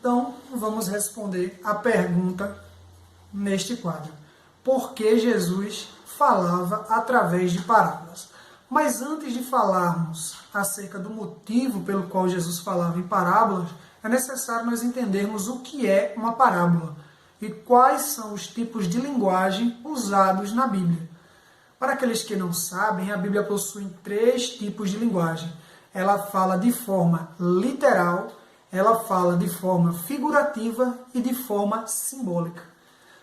Então, vamos responder a pergunta neste quadro. Por que Jesus falava através de parábolas? Mas antes de falarmos acerca do motivo pelo qual Jesus falava em parábolas, é necessário nós entendermos o que é uma parábola e quais são os tipos de linguagem usados na Bíblia. Para aqueles que não sabem, a Bíblia possui 3 tipos de linguagem. Ela fala de forma literal, ela fala de forma figurativa e de forma simbólica.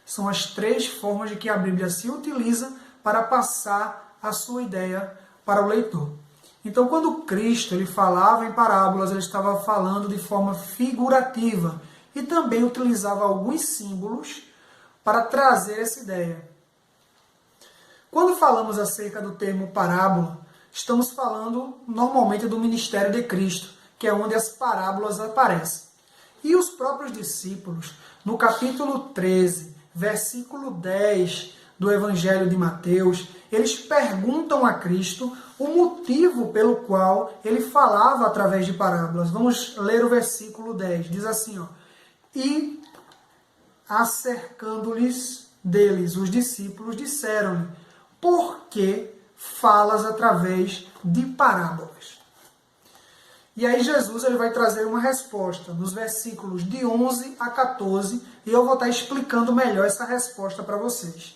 São as 3 formas de que a Bíblia se utiliza para passar a sua ideia para o leitor. Então, quando Cristo ele falava em parábolas, ele estava falando de forma figurativa e também utilizava alguns símbolos para trazer essa ideia. Quando falamos acerca do termo parábola, estamos falando normalmente do ministério de Cristo, que é onde as parábolas aparecem. E os próprios discípulos, no capítulo 13, versículo 10 do Evangelho de Mateus, eles perguntam a Cristo o motivo pelo qual ele falava através de parábolas. Vamos ler o versículo 10. Diz assim, E acercando-lhes deles os discípulos, disseram-lhe, por que falas através de parábolas? E aí Jesus ele vai trazer uma resposta nos versículos de 11 a 14, e eu vou estar explicando melhor essa resposta para vocês.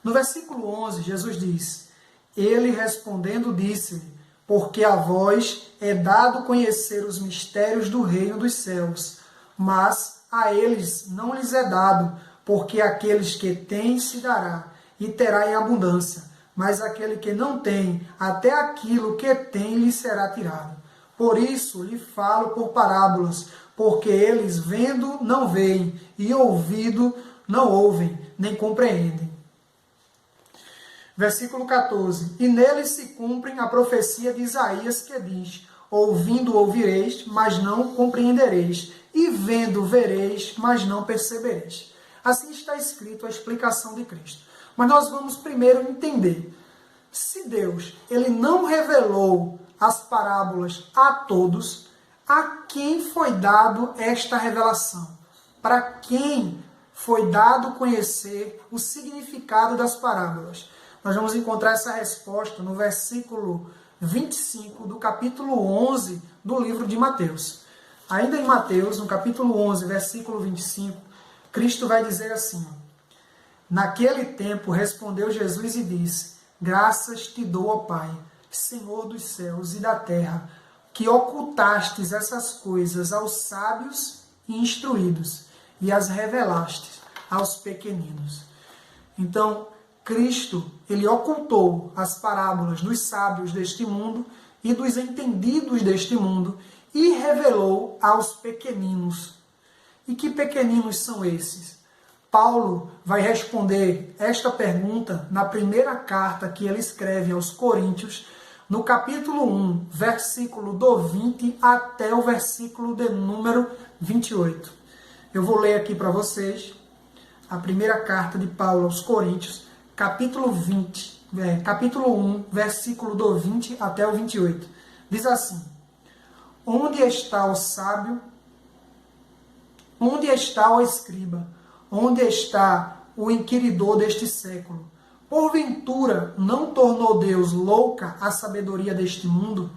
No versículo 11, Jesus diz, ele respondendo disse-lhe, porque a vós é dado conhecer os mistérios do reino dos céus, mas a eles não lhes é dado, porque aqueles que têm se dará, e terá em abundância, mas aquele que não tem, até aquilo que tem lhe será tirado. Por isso lhe falo por parábolas, porque eles vendo não veem, e ouvindo não ouvem, nem compreendem. Versículo 14. E neles se cumprem a profecia de Isaías que diz, ouvindo ouvireis, mas não compreendereis, e vendo vereis, mas não percebereis. Assim está escrito a explicação de Cristo. Mas nós vamos primeiro entender. Se Deus ele não revelou as parábolas a todos, a quem foi dado esta revelação? Para quem foi dado conhecer o significado das parábolas? Nós vamos encontrar essa resposta no versículo 25 do capítulo 11 do livro de Mateus. Ainda em Mateus, no capítulo 11, versículo 25, Cristo vai dizer assim, naquele tempo respondeu Jesus e disse, graças te dou, ó Pai, Senhor dos céus e da terra, que ocultastes essas coisas aos sábios e instruídos, e as revelaste aos pequeninos. Então, Cristo, ele ocultou as parábolas dos sábios deste mundo e dos entendidos deste mundo e revelou aos pequeninos. E que pequeninos são esses? Paulo vai responder esta pergunta na primeira carta que ele escreve aos Coríntios, no capítulo 1, versículo do 20 até o versículo de número 28. Eu vou ler aqui para vocês a primeira carta de Paulo aos Coríntios, capítulo 1, versículo do 20 até o 28. Diz assim, onde está o sábio? Onde está o escriba? Onde está o inquiridor deste século? Porventura não tornou Deus louca a sabedoria deste mundo?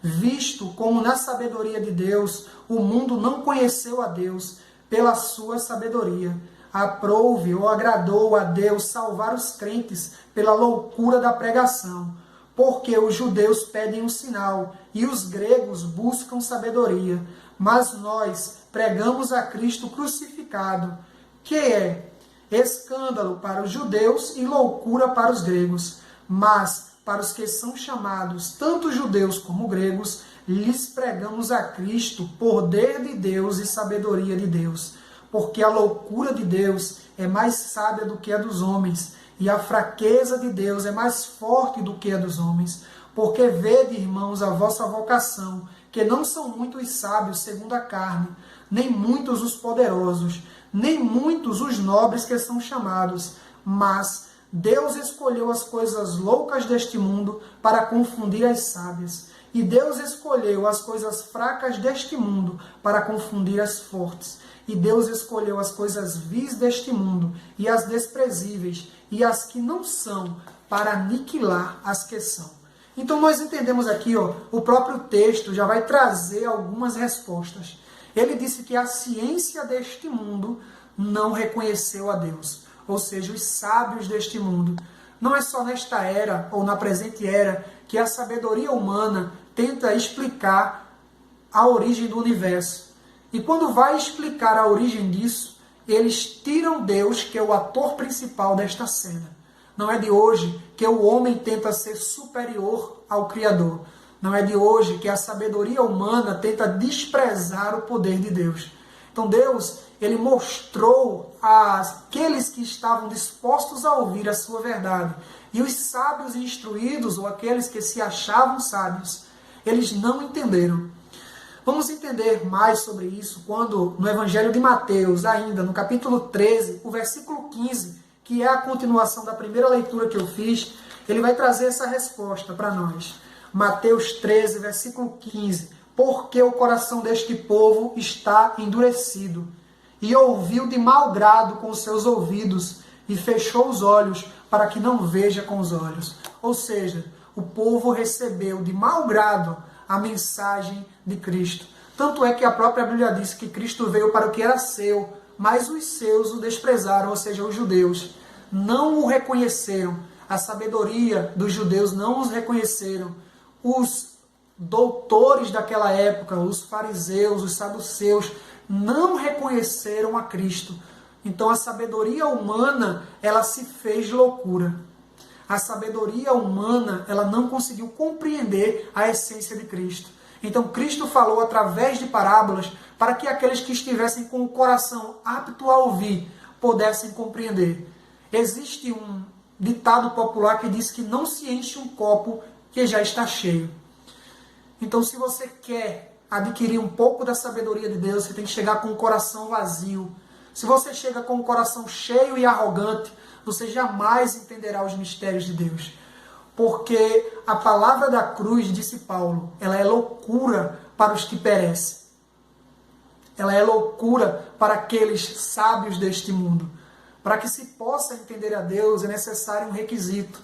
Visto como na sabedoria de Deus o mundo não conheceu a Deus pela sua sabedoria, aprouve ou agradou a Deus salvar os crentes pela loucura da pregação, porque os judeus pedem um sinal e os gregos buscam sabedoria, mas nós pregamos a Cristo crucificado, que é escândalo para os judeus e loucura para os gregos, mas para os que são chamados, tanto judeus como gregos, lhes pregamos a Cristo, poder de Deus e sabedoria de Deus, porque a loucura de Deus é mais sábia do que a dos homens, e a fraqueza de Deus é mais forte do que a dos homens. Porque vede, irmãos, a vossa vocação, que não são muitos sábios segundo a carne, nem muitos os poderosos, nem muitos os nobres que são chamados, mas Deus escolheu as coisas loucas deste mundo para confundir as sábias, E Deus escolheu as coisas fracas deste mundo para confundir as fortes. E Deus escolheu as coisas vis deste mundo e as desprezíveis e as que não são para aniquilar as que são. Então nós entendemos aqui, o próprio texto já vai trazer algumas respostas. Ele disse que a ciência deste mundo não reconheceu a Deus. Ou seja, os sábios deste mundo. Não é só nesta era, ou na presente era, que a sabedoria humana tenta explicar a origem do universo. E quando vai explicar a origem disso, eles tiram Deus, que é o ator principal desta cena. Não é de hoje que o homem tenta ser superior ao Criador. Não é de hoje que a sabedoria humana tenta desprezar o poder de Deus. Então Deus, ele mostrou àqueles que estavam dispostos a ouvir a sua verdade. E os sábios e instruídos, ou aqueles que se achavam sábios, eles não entenderam. Vamos entender mais sobre isso quando no Evangelho de Mateus, ainda no capítulo 13, o versículo 15, que é a continuação da primeira leitura que eu fiz, ele vai trazer essa resposta para nós. Mateus 13, versículo 15. Porque o coração deste povo está endurecido, e ouviu de mau grado com os seus ouvidos, e fechou os olhos, para que não veja com os olhos. Ou seja, o povo recebeu de mau grado a mensagem de Cristo. Tanto é que a própria Bíblia diz que Cristo veio para o que era seu, mas os seus o desprezaram, ou seja, os judeus. Não o reconheceram. A sabedoria dos judeus não os reconheceram. Os doutores daquela época, os fariseus, os saduceus, não reconheceram a Cristo. Então a sabedoria humana, ela se fez loucura. A sabedoria humana, ela não conseguiu compreender a essência de Cristo. Então Cristo falou através de parábolas para que aqueles que estivessem com o coração apto a ouvir pudessem compreender. Existe um ditado popular que diz que não se enche um copo que já está cheio. Então, se você quer adquirir um pouco da sabedoria de Deus, você tem que chegar com o coração vazio. Se você chega com o coração cheio e arrogante, você jamais entenderá os mistérios de Deus. Porque a palavra da cruz, disse Paulo, ela é loucura para os que perecem. Ela é loucura para aqueles sábios deste mundo. Para que se possa entender a Deus, é necessário um requisito.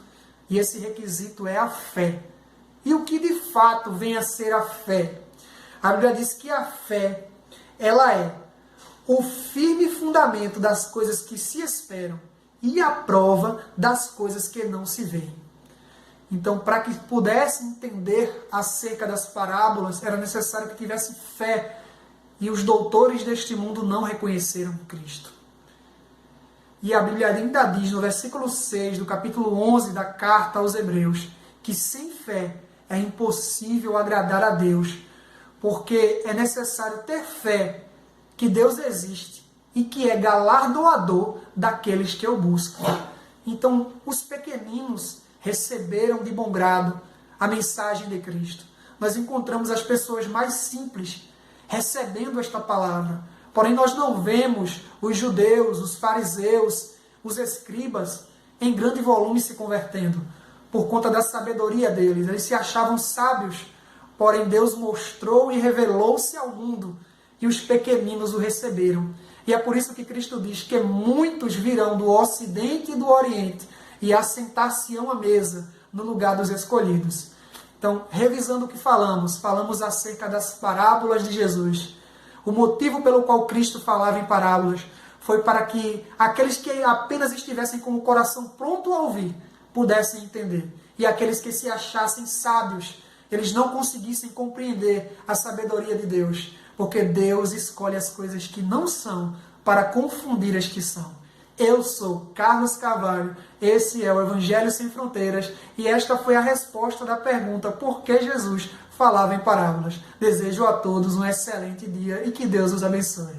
E esse requisito é a fé. E o que de fato vem a ser a fé? A Bíblia diz que a fé, ela é o firme fundamento das coisas que se esperam e a prova das coisas que não se veem. Então, para que pudesse entender acerca das parábolas, era necessário que tivesse fé. E os doutores deste mundo não reconheceram Cristo. E a Bíblia ainda diz, no versículo 6 do capítulo 11 da carta aos Hebreus, que sem fé é impossível agradar a Deus, porque é necessário ter fé que Deus existe e que é galardoador daqueles que o buscam. Então, os pequeninos receberam de bom grado a mensagem de Cristo. Nós encontramos as pessoas mais simples recebendo esta palavra. Porém, nós não vemos os judeus, os fariseus, os escribas em grande volume se convertendo, por conta da sabedoria deles. Eles se achavam sábios, porém Deus mostrou e revelou-se ao mundo, e os pequeninos o receberam. E é por isso que Cristo diz que muitos virão do Ocidente e do Oriente, e assentar-se-ão à mesa, no lugar dos escolhidos. Então, revisando o que falamos acerca das parábolas de Jesus. O motivo pelo qual Cristo falava em parábolas foi para que aqueles que apenas estivessem com o coração pronto a ouvir, pudessem entender. E aqueles que se achassem sábios, eles não conseguissem compreender a sabedoria de Deus. Porque Deus escolhe as coisas que não são para confundir as que são. Eu sou Carlos Carvalho, esse é o Evangelho Sem Fronteiras e esta foi a resposta da pergunta por que Jesus falava em parábolas. Desejo a todos um excelente dia e que Deus os abençoe.